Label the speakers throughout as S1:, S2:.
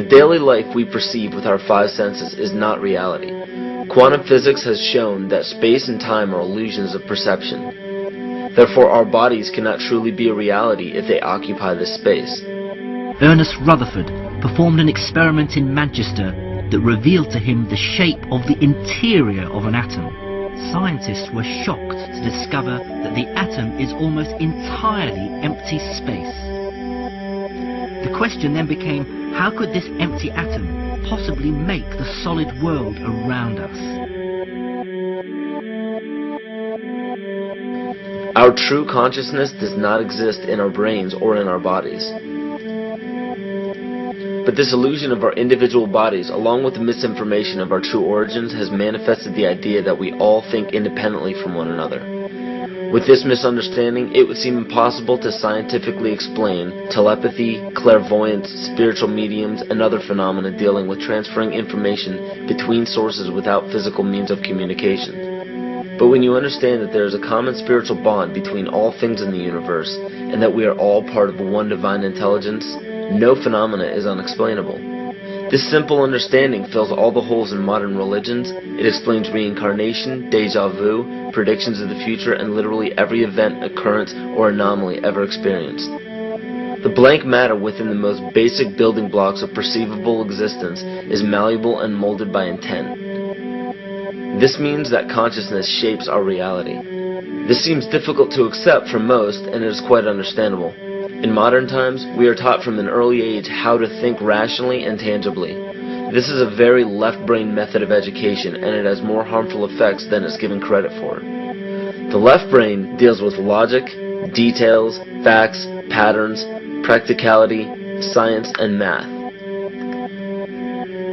S1: The daily life we perceive with our five senses is not reality. Quantum physics has shown that space and time are illusions of perception. Therefore, our bodies cannot truly be a reality if they occupy this space.
S2: Ernest Rutherford performed an experiment in Manchester that revealed to him the shape of the interior of an atom. Scientists were shocked to discover that the atom is almost entirely empty space. The question then became, how could this empty atom possibly make the solid world around us?
S1: Our true consciousness does not exist in our brains or in our bodies. But this illusion of our individual bodies, along with the misinformation of our true origins, has manifested the idea that we all think independently from one another. With this misunderstanding, it would seem impossible to scientifically explain telepathy, clairvoyance, spiritual mediums, and other phenomena dealing with transferring information between sources without physical means of communication. But when you understand that there is a common spiritual bond between all things in the universe, and that we are all part of one divine intelligence, no phenomena is unexplainable. This simple understanding fills all the holes in modern religions. It explains reincarnation, deja vu, predictions of the future, and literally every event, occurrence, or anomaly ever experienced. The blank matter within the most basic building blocks of perceivable existence is malleable and molded by intent. This means that consciousness shapes our reality. This seems difficult to accept for most, and it is quite understandable. In modern times, we are taught from an early age how to think rationally and tangibly. This is a very left-brain method of education, and it has more harmful effects than it's given credit for. The left brain deals with logic, details, facts, patterns, practicality, science, and math,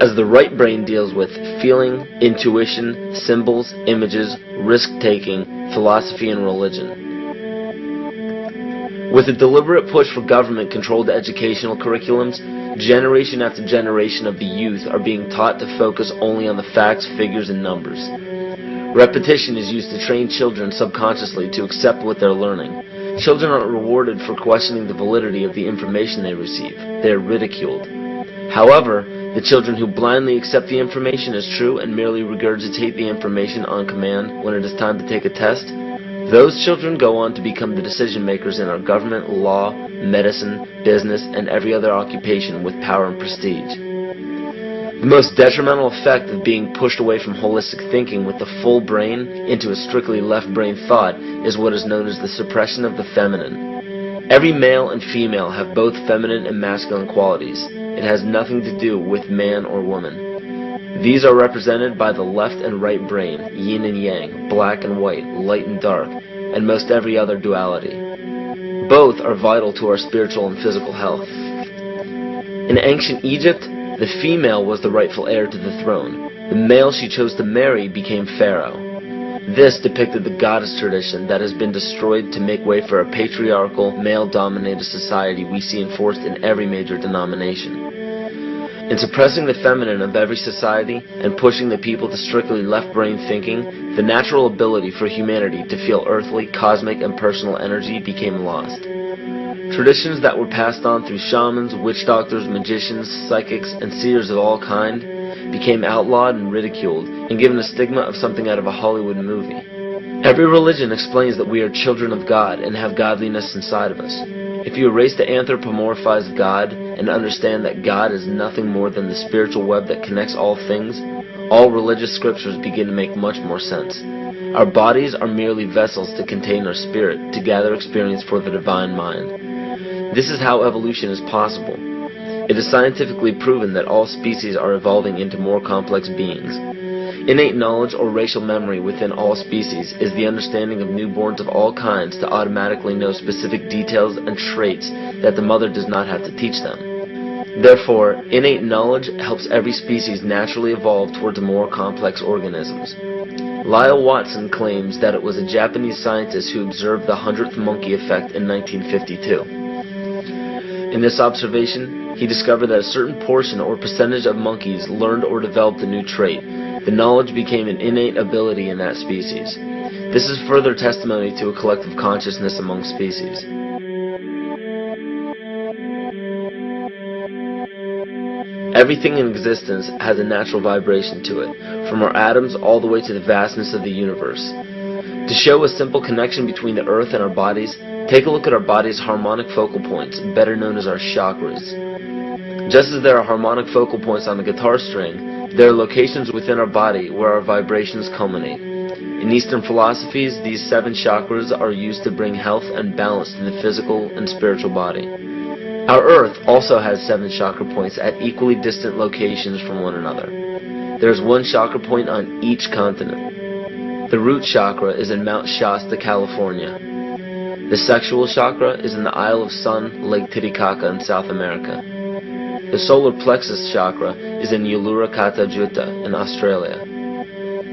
S1: as the right brain deals with feeling, intuition, symbols, images, risk-taking, philosophy, and religion. With a deliberate push for government-controlled educational curriculums, generation after generation of the youth are being taught to focus only on the facts, figures, and numbers. Repetition is used to train children subconsciously to accept what they're learning. Children aren't rewarded for questioning the validity of the information they receive. They are ridiculed. However, the children who blindly accept the information as true and merely regurgitate the information on command when it is time to take a test, those children go on to become the decision makers in our government, law, medicine, business, and every other occupation with power and prestige. The most detrimental effect of being pushed away from holistic thinking with the full brain into a strictly left brain thought is what is known as the suppression of the feminine. Every male and female have both feminine and masculine qualities. It has nothing to do with man or woman. These are represented by the left and right brain, yin and yang, black and white, light and dark, and most every other duality. Both are vital to our spiritual and physical health. In ancient Egypt, the female was the rightful heir to the throne. The male she chose to marry became pharaoh. This depicted the goddess tradition that has been destroyed to make way for a patriarchal, male-dominated society we see enforced in every major denomination. In suppressing the feminine of every society and pushing the people to strictly left-brain thinking, the natural ability for humanity to feel earthly, cosmic, and personal energy became lost. Traditions that were passed on through shamans, witch doctors, magicians, psychics, and seers of all kind became outlawed and ridiculed and given a stigma of something out of a Hollywood movie. Every religion explains that we are children of God and have godliness inside of us. If you erase the anthropomorphized God and understand that God is nothing more than the spiritual web that connects all things, all religious scriptures begin to make much more sense. Our bodies are merely vessels to contain our spirit, to gather experience for the divine mind. This is how evolution is possible. It is scientifically proven that all species are evolving into more complex beings. Innate knowledge or racial memory within all species is the understanding of newborns of all kinds to automatically know specific details and traits that the mother does not have to teach them. Therefore, innate knowledge helps every species naturally evolve towards more complex organisms. Lyle Watson claims that it was a Japanese scientist who observed the 100th monkey effect in 1952. In this observation, he discovered that a certain portion or percentage of monkeys learned or developed a new trait. The knowledge became an innate ability in that species. This is further testimony to a collective consciousness among species. Everything in existence has a natural vibration to it, from our atoms all the way to the vastness of the universe. To show a simple connection between the earth and our bodies, take a look at our body's harmonic focal points, better known as our chakras. Just as there are harmonic focal points on the guitar string, there are locations within our body where our vibrations culminate. In Eastern philosophies, these 7 chakras are used to bring health and balance to the physical and spiritual body. Our Earth also has 7 chakra points at equally distant locations from one another. There is 1 chakra point on each continent. The root chakra is in Mount Shasta, California. The sexual chakra is in the Isle of Sun, Lake Titicaca in South America. The solar plexus chakra is in Uluru Kata Juta in Australia.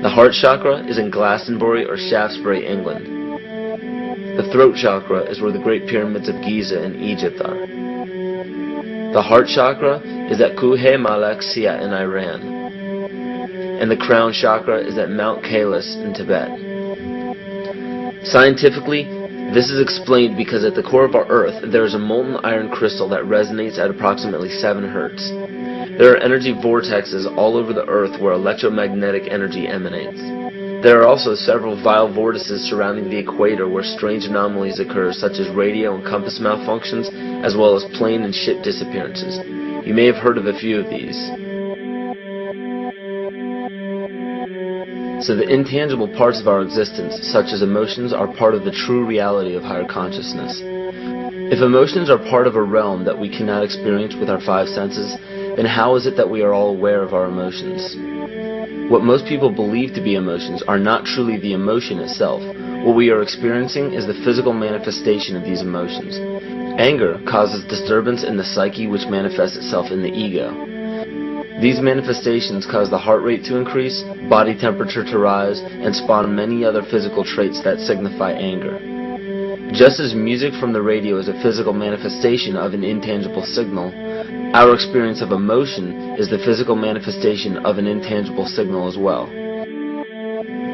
S1: The heart chakra is in Glastonbury or Shaftesbury, England. The throat chakra is where the Great Pyramids of Giza in Egypt are. The heart chakra is at Kuhe Malak Sia in Iran. And the crown chakra is at Mount Kailas in Tibet. Scientifically, this is explained because at the core of our Earth, there is a molten iron crystal that resonates at approximately 7 Hertz. There are energy vortexes all over the Earth where electromagnetic energy emanates. There are also several vile vortices surrounding the equator where strange anomalies occur, such as radio and compass malfunctions, as well as plane and ship disappearances. You may have heard of a few of these. So the intangible parts of our existence, such as emotions, are part of the true reality of higher consciousness. If emotions are part of a realm that we cannot experience with our 5 senses, then how is it that we are all aware of our emotions? What most people believe to be emotions are not truly the emotion itself. What we are experiencing is the physical manifestation of these emotions. Anger causes disturbance in the psyche, which manifests itself in the ego. These manifestations cause the heart rate to increase, body temperature to rise, and spawn many other physical traits that signify anger. Just as music from the radio is a physical manifestation of an intangible signal, our experience of emotion is the physical manifestation of an intangible signal as well.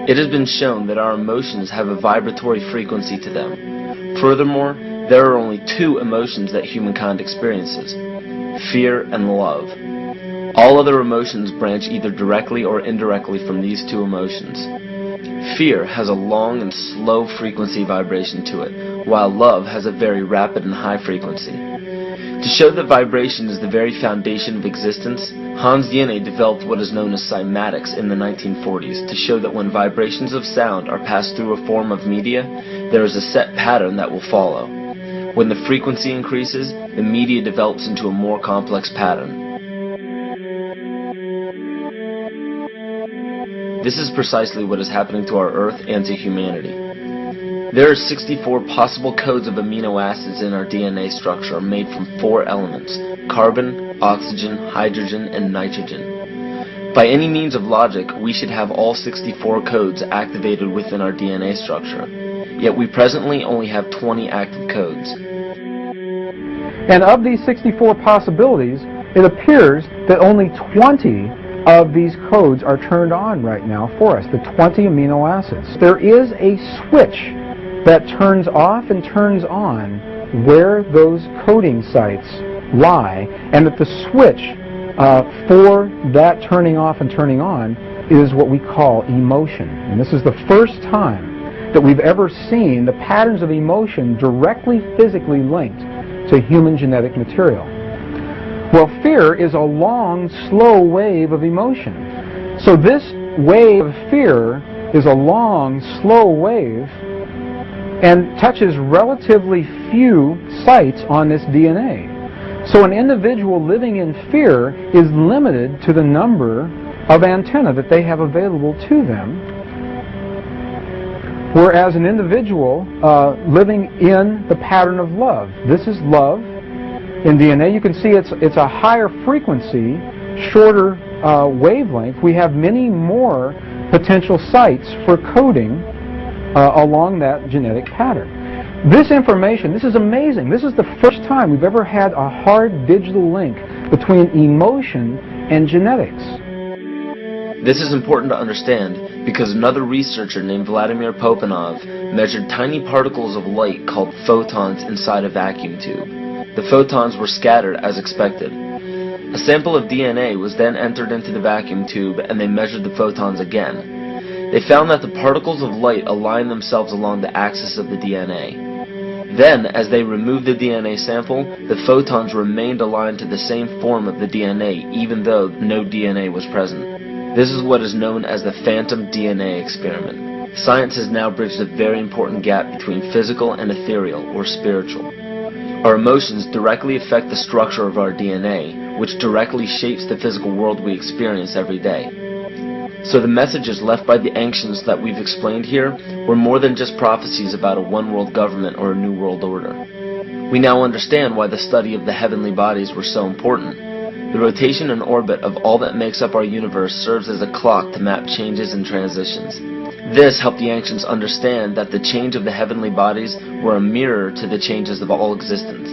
S1: It has been shown that our emotions have a vibratory frequency to them. Furthermore, there are only 2 emotions that humankind experiences: fear and love. All other emotions branch either directly or indirectly from these 2 emotions. Fear has a long and slow frequency vibration to it, while love has a very rapid and high frequency. To show that vibration is the very foundation of existence, Hans Jene developed what is known as cymatics in the 1940s to show that when vibrations of sound are passed through a form of media, there is a set pattern that will follow. When the frequency increases, the media develops into a more complex pattern. This is precisely what is happening to our Earth and to humanity. There are 64 possible codes of amino acids in our DNA structure made from 4 elements: carbon, oxygen, hydrogen, and nitrogen. By any means of logic, we should have all 64 codes activated within our DNA structure. Yet we presently only have 20 active codes.
S3: And of these 64 possibilities, it appears that only 20 of these codes are turned on right now for us, the 20 amino acids. There is a switch that turns off and turns on where those coding sites lie, and that the switch for that turning off and turning on is what we call emotion. And this is the first time that we've ever seen the patterns of emotion directly physically linked to human genetic material. Well, fear is a long, slow wave of emotion. So this wave of fear is a long, slow wave and touches relatively few sites on this DNA. So an individual living in fear is limited to the number of antennae that they have available to them, whereas an individual living in the pattern of love, this is love in DNA. You can see it's a higher frequency, shorter wavelength. We have many more potential sites for coding along that genetic pattern. This information, this is amazing. This is the first time we've ever had a hard digital link between emotion and genetics.
S1: This is important to understand because another researcher named Vladimir Popanov measured tiny particles of light called photons inside a vacuum tube. The photons were scattered as expected. A sample of DNA was then entered into the vacuum tube and they measured the photons again. They found that the particles of light aligned themselves along the axis of the DNA. Then, as they removed the DNA sample, the photons remained aligned to the same form of the DNA, even though no DNA was present. This is what is known as the phantom DNA experiment. Science has now bridged a very important gap between physical and ethereal, or spiritual. Our emotions directly affect the structure of our DNA, which directly shapes the physical world we experience every day. So the messages left by the ancients that we've explained here were more than just prophecies about a one-world government or a new world order. We now understand why the study of the heavenly bodies were so important. The rotation and orbit of all that makes up our universe serves as a clock to map changes and transitions. This helped the ancients understand that the change of the heavenly bodies were a mirror to the changes of all existence.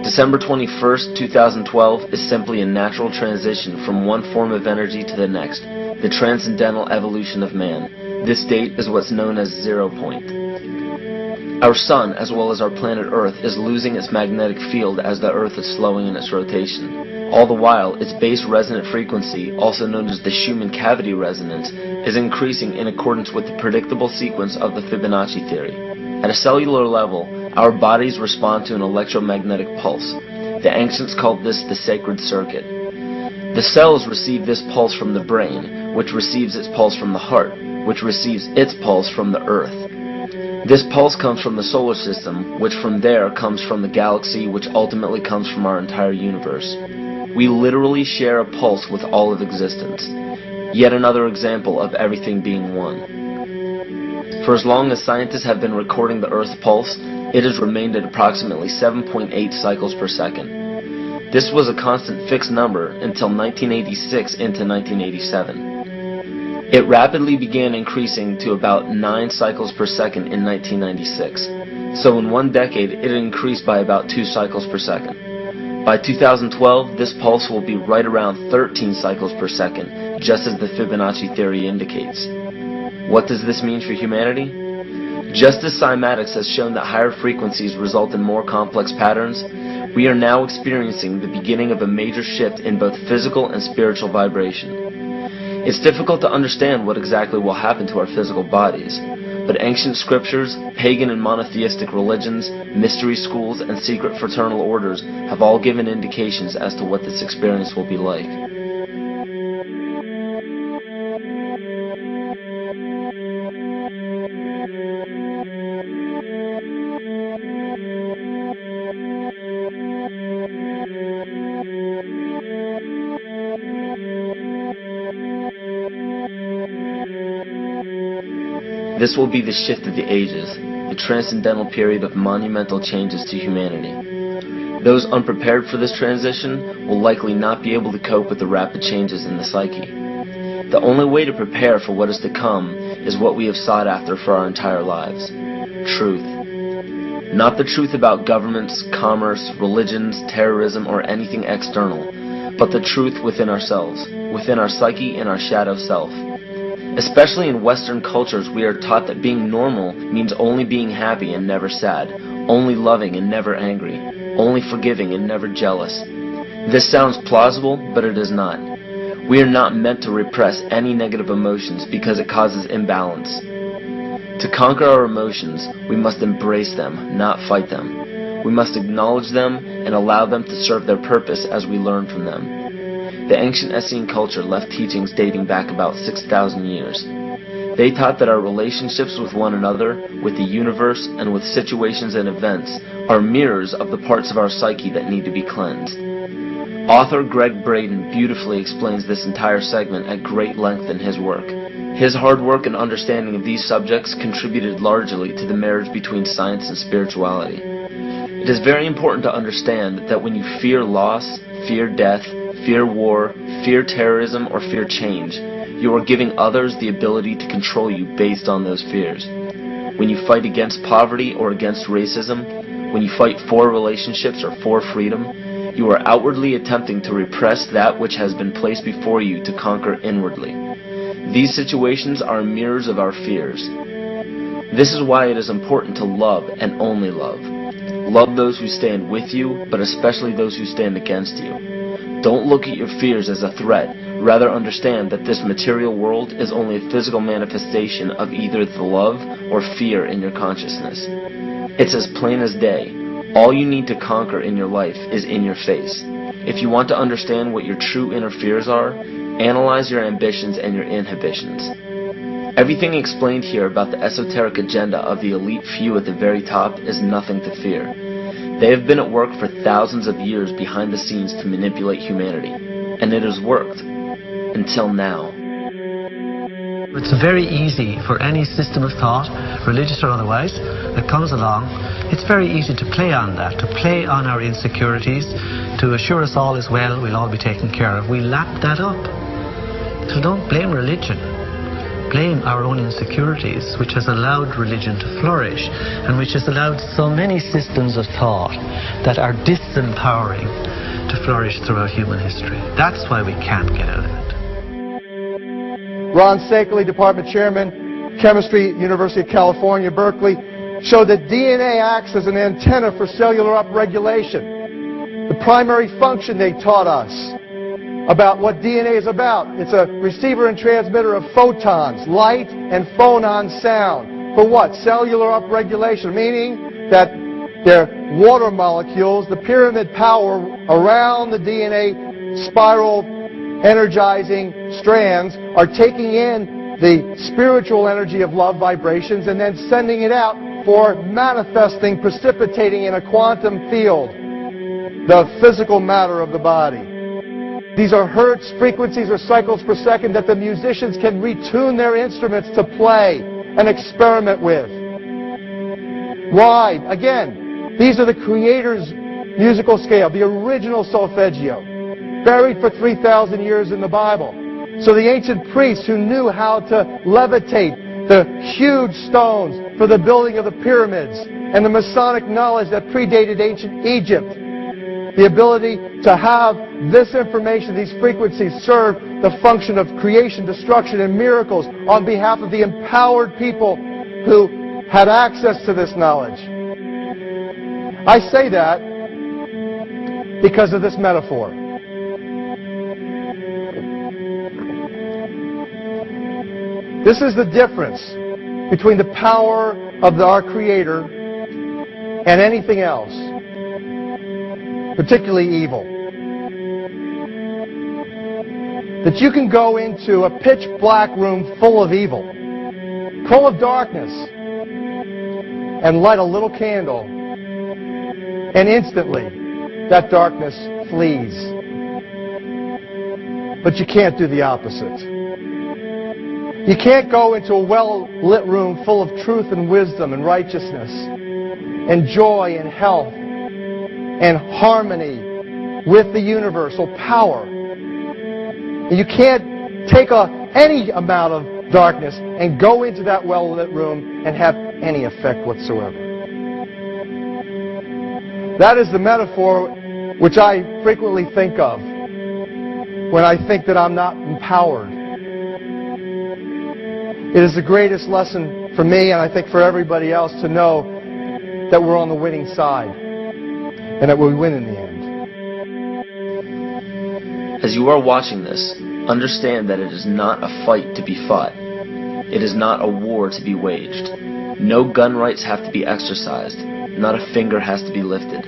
S1: December 21st, 2012 is simply a natural transition from one form of energy to the next, the transcendental evolution of man. This date is what's known as 0 point. Our sun, as well as our planet Earth, is losing its magnetic field as the Earth is slowing in its rotation. All the while, its base resonant frequency, also known as the Schumann cavity resonance, is increasing in accordance with the predictable sequence of the Fibonacci theory. At a cellular level, our bodies respond to an electromagnetic pulse. The ancients called this the sacred circuit. The cells receive this pulse from the brain, which receives its pulse from the heart, which receives its pulse from the earth. This pulse comes from the solar system, which from there comes from the galaxy, which ultimately comes from our entire universe. We literally share a pulse with all of existence. Yet another example of everything being one. For as long as scientists have been recording the Earth's pulse, it has remained at approximately 7.8 cycles per second. This was a constant fixed number until 1986 into 1987. It rapidly began increasing to about 9 cycles per second in 1996. So in one decade, it increased by about 2 cycles per second. By 2012, this pulse will be right around 13 cycles per second, just as the Fibonacci theory indicates. What does this mean for humanity? Just as cymatics has shown that higher frequencies result in more complex patterns, we are now experiencing the beginning of a major shift in both physical and spiritual vibration. It's difficult to understand what exactly will happen to our physical bodies, but ancient scriptures, pagan and monotheistic religions, mystery schools, and secret fraternal orders have all given indications as to what this experience will be like. This will be the shift of the ages, the transcendental period of monumental changes to humanity. Those unprepared for this transition will likely not be able to cope with the rapid changes in the psyche. The only way to prepare for what is to come is what we have sought after for our entire lives: truth. Not the truth about governments, commerce, religions, terrorism, or anything external, but the truth within ourselves, within our psyche and our shadow self. Especially in Western cultures, we are taught that being normal means only being happy and never sad, only loving and never angry, only forgiving and never jealous. This sounds plausible, but it is not. We are not meant to repress any negative emotions because it causes imbalance. To conquer our emotions, we must embrace them, not fight them. We must acknowledge them and allow them to serve their purpose as we learn from them. The ancient Essene culture left teachings dating back about 6,000 years. They taught that our relationships with one another, with the universe, and with situations and events are mirrors of the parts of our psyche that need to be cleansed. Author Greg Braden beautifully explains this entire segment at great length in his work. His hard work and understanding of these subjects contributed largely to the marriage between science and spirituality. It is very important to understand that when you fear loss, fear death, fear war, fear terrorism, or fear change, you are giving others the ability to control you based on those fears. When you fight against poverty or against racism, when you fight for relationships or for freedom, you are outwardly attempting to repress that which has been placed before you to conquer inwardly. These situations are mirrors of our fears. This is why it is important to love and only love. Love those who stand with you, but especially those who stand against you. Don't look at your fears as a threat. Rather understand that this material world is only a physical manifestation of either the love or fear in your consciousness. It's as plain as day. All you need to conquer in your life is in your face. If you want to understand what your true inner fears are, analyze your ambitions and your inhibitions. Everything explained here about the esoteric agenda of the elite few at the very top is nothing to fear. They have been at work for thousands of years behind the scenes to manipulate humanity, and it has worked. Until now.
S4: It's very easy for any system of thought, religious or otherwise, that comes along. It's very easy to play on that, to play on our insecurities, to assure us all is well, we'll all be taken care of. We lap that up. So don't blame religion. Blame our own insecurities, which has allowed religion to flourish, and which has allowed so many systems of thought that are disempowering to flourish throughout human history. That's why we can't get out of it.
S5: Ron Sakeley, Department Chairman, Chemistry, University of California, Berkeley, showed that DNA acts as an antenna for cellular upregulation. The primary function they taught us about what DNA is about. It's a receiver and transmitter of photons, light, and phonon sound. For what? Cellular upregulation, meaning that their water molecules, the pyramid power around the DNA spiral energizing strands, are taking in the spiritual energy of love vibrations and then sending it out for manifesting, precipitating in a quantum field, the physical matter of the body. These are hertz, frequencies, or cycles per second that the musicians can retune their instruments to play and experiment with. Why? Again, these are the Creator's musical scale, the original solfeggio, buried for 3,000 years in the Bible. So the ancient priests who knew how to levitate the huge stones for the building of the pyramids, and the Masonic knowledge that predated ancient Egypt, the ability to have this information, these frequencies, serve the function of creation, destruction, and miracles on behalf of the empowered people who had access to this knowledge. I say that because of this metaphor. This is the difference between the power of our Creator and anything else, particularly evil. That you can go into a pitch black room full of evil, full of darkness, and light a little candle, and instantly that darkness flees. But you can't do the opposite. You can't go into a well-lit room full of truth and wisdom and righteousness and joy and health and harmony with the universal power. You can't take any amount of darkness and go into that well-lit room and have any effect whatsoever. That is the metaphor which I frequently think of when I think that I'm not empowered. It is the greatest lesson for me, and I think for everybody else, to know that we're on the winning side and that we win in the end.
S1: As you are watching this, understand that it is not a fight to be fought. It is not a war to be waged. No gun rights have to be exercised. Not a finger has to be lifted.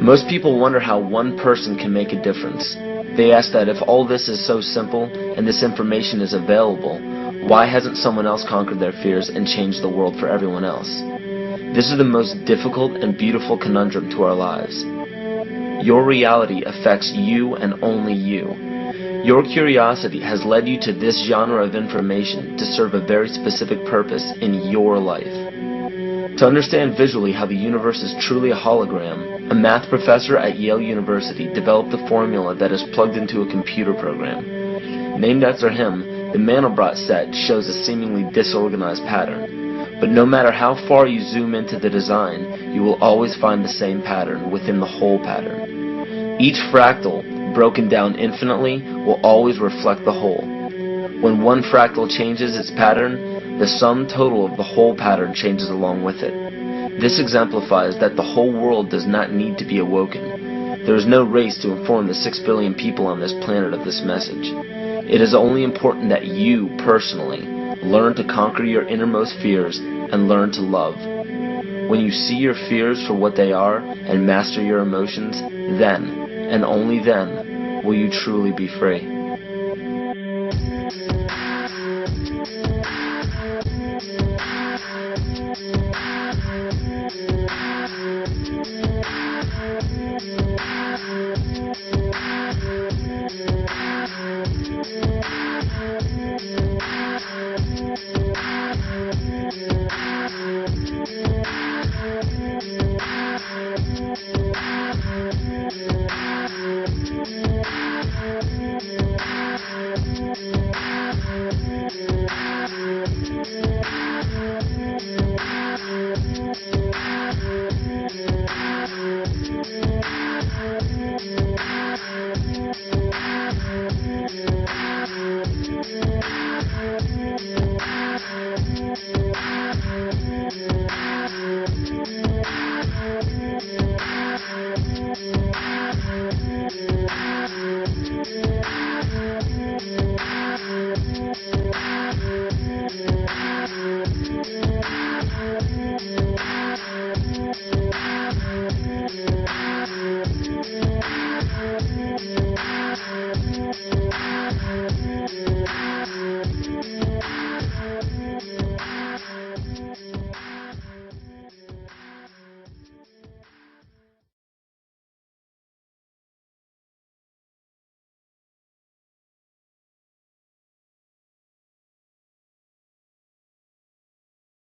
S1: Most people wonder how one person can make a difference. They ask that if all this is so simple and this information is available, why hasn't someone else conquered their fears and changed the world for everyone else? This is the most difficult and beautiful conundrum to our lives. Your reality affects you and only you. Your curiosity has led you to this genre of information to serve a very specific purpose in your life. To understand visually how the universe is truly a hologram, a math professor at Yale University developed a formula that is plugged into a computer program. Named after him, the Mandelbrot set shows a seemingly disorganized pattern. But no matter how far you zoom into the design, you will always find the same pattern within the whole pattern. Each fractal, broken down infinitely, will always reflect the whole. When one fractal changes its pattern, the sum total of the whole pattern changes along with it. This exemplifies that the whole world does not need to be awoken. There is no race to inform the 6 billion people on this planet of this message. It is only important that you, personally, learn to conquer your innermost fears and learn to love. When you see your fears for what they are and master your emotions, then, and only then, will you truly be free.